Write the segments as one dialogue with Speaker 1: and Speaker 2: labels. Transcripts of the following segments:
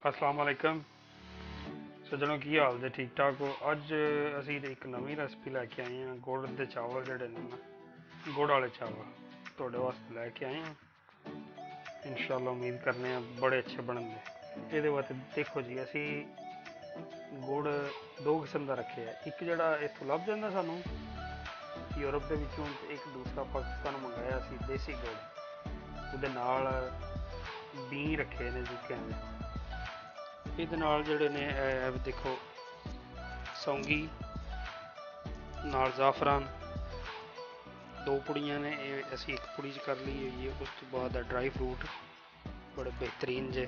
Speaker 1: अस्सलाम वालेकुम सज्जनों की हाल जे ठीक ठाक हो। अज असी एक नवी रेसिपी लैके आए हैं गुड़ के चावल जोड़े ने गुड़ वाले चावल थोड़े वास्ते लैके आए हैं। इंशाल्लाह उम्मीद करने हैं बड़े अच्छे बनते। ये वास्ते देखो जी असी गुड़ दो किस्म का रखे है। एक जोड़ा इतों लभ जाता सानू यूरोप के विचों, एक दूसरा पाकिस्तान मंगाया असी देसी गुड़ ਉਹਦੇ ਨਾਲ ਬੀ ਰੱਖੇ ਨੇ ਜੁੱਕਿਆਂ ਦੇ। ਇਹਦੇ ਨਾਲ ਜਿਹੜੇ ਨੇ ਦੇਖੋ ਸੌਂਗੀ ਨਾਲ ਜ਼ਾਫਰਾਨ दो पुड़ियाँ ने असी एक पुड़ी च कर ली हुई है। उस तो बाद ड्राई फ्रूट बड़े बेहतरीन जे।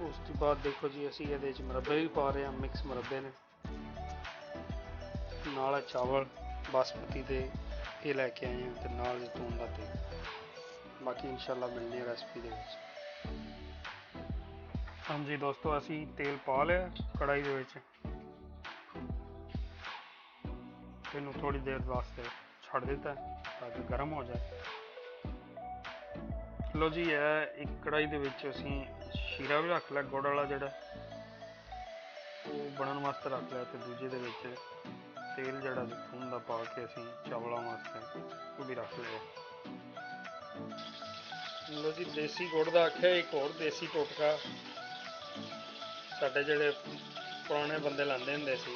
Speaker 1: उस तो बाद देखो जी असी ये मुरब्बे भी पा रहे हैं, मिक्स मुरब्बे ने नाल चावल बासमती के ये लैके आए हैं तो नाल जैतून का तेल। बाकी इंशाल्लाह मिलने रेसिपी दे विच। हाँ जी दोस्तों असी तेल पा लिया कढ़ाई दे विच, इनू थोड़ी देर वास्ते छड़ दिता ताकि गर्म हो जाए। लो जी है एक कढ़ाई दे विच असी शीरा भी रख लिया गुड़ वाला जोड़ा वो बनने वास्ते रख लिया, तो दूजे दे विच तेल जोड़ा जैतून का पा के असी चावलों वास्ते वो भी रख लिया। लो जी देसी गुड़ का आख्या एक और देसी टोटका साडे जेडे पुराने बंदे लाते होंदे सी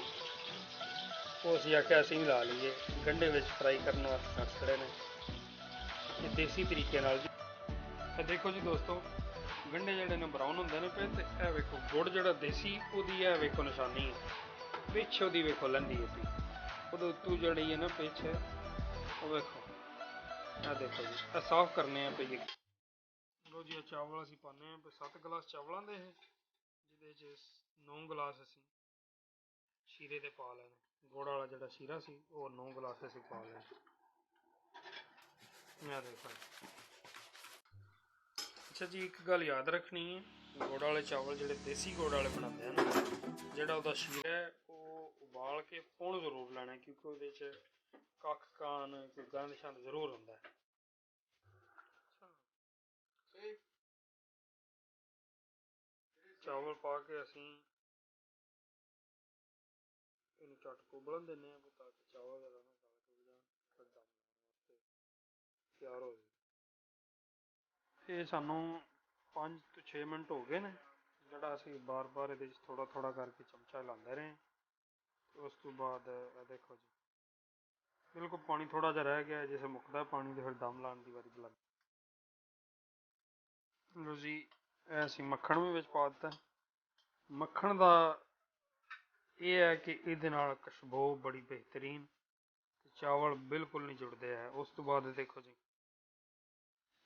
Speaker 1: वो असी आख्या असी भी ला लीए। गंढे में फ्राई करने वास्ते रख खड़े ने ये देसी तरीके नाल जी। देखो जी दोस्तों गंढे जोड़े ने ब्राउन होंगे ने पे, तो यह वेखो गुड़ जोड़ा देसी उसकी यह वेखो निशानी है, पिछ वो वेखो लंदी है पी वो उत्तू जड़ी है ना पिछ वो वेखो। यह देखो जी यह साफ करने पे जी। लो जी चावल असी पाने 7 गिलास चावलों के जिदे 9 गिलास असी शीरे के पा लेने। गुड़ वाला जो शीरा सी वो 9 गिलास असी पा लेने। मैं देखो अच्छा जी एक गल याद रखनी है, गुड़ वाले चावल जो देसी गुड़ वाले बनाते हैं ना जोड़ा वह शीरा है वो उबाल के पुण जरूर लेना, क्योंकि वो कख कान कोई गंद शंद जरूर होंगे। चावल पा के असी इन झट को उबलन देने ताकि चावल ना गल जान तैयार हो जाए। ये सानू 5 तो 6 मिनट हो गए ने जोड़ा असी बार बार ये थोड़ा थोड़ा करके चमचा हिलाते रहे। तो उस तो बाद देखो जी बिल्कुल पानी थोड़ा जहा रह गया, जिसे मुकदा पानी तो फिर दम लाने की बारी बुला। लो जी असी मक्खन भी विच पा दिता। मक्खन का यह है कि ये खुशबू बड़ी बेहतरीन, चावल बिल्कुल नहीं जुड़ते है। उस तो बाद देखो जी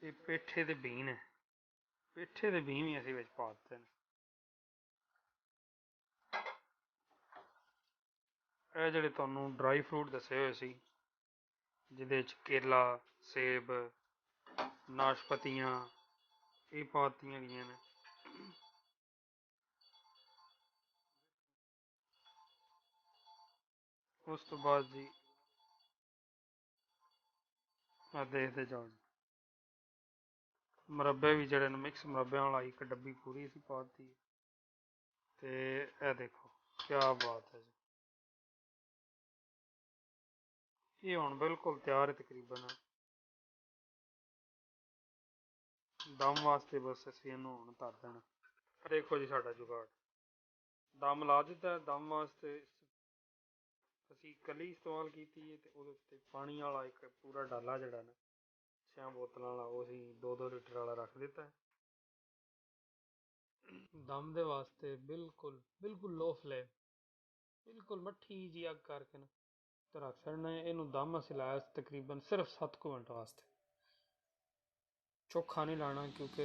Speaker 1: ये पेठे के बीन है, पेठे के बीन भी असी विच पा दिते हैं। ਇਹ ਜਿਹੜੇ ਤੁਹਾਨੂੰ ड्राई फ्रूट दसे हुए सी जिदे केला सेब नाशपतियाँ ये पातियाँ गई ने। उस तो बाद जी देखते जाओ जी मुरब्बे भी जड़े मिक्स मुरब्बे वाला एक डब्बी पूरी सी पाती। तो यह देखो क्या बात है जी, ये हुण बिल्कुल तैयार है तकरीबन दम वास्ते। बस असी इनू हुण धर देना। देखो जी साडा जुगाड़ दम ला दिता है। दम वास्ते असी कली इस्तेमाल की पानी वाला एक पूरा डाला जड़ा ना 6 बोतलों वाला वो 2-2 लीटर वाला रख दिता है दम दे वास्ते। बिल्कुल बिल्कुल लो फ्लेम बिल्कुल मट्ठी जी अग करके ना तो रख छड़ना है। इनू दम असी लाया तकरीबन सिर्फ 7 मिनट वास्ते। चोखा नहीं लाना क्योंकि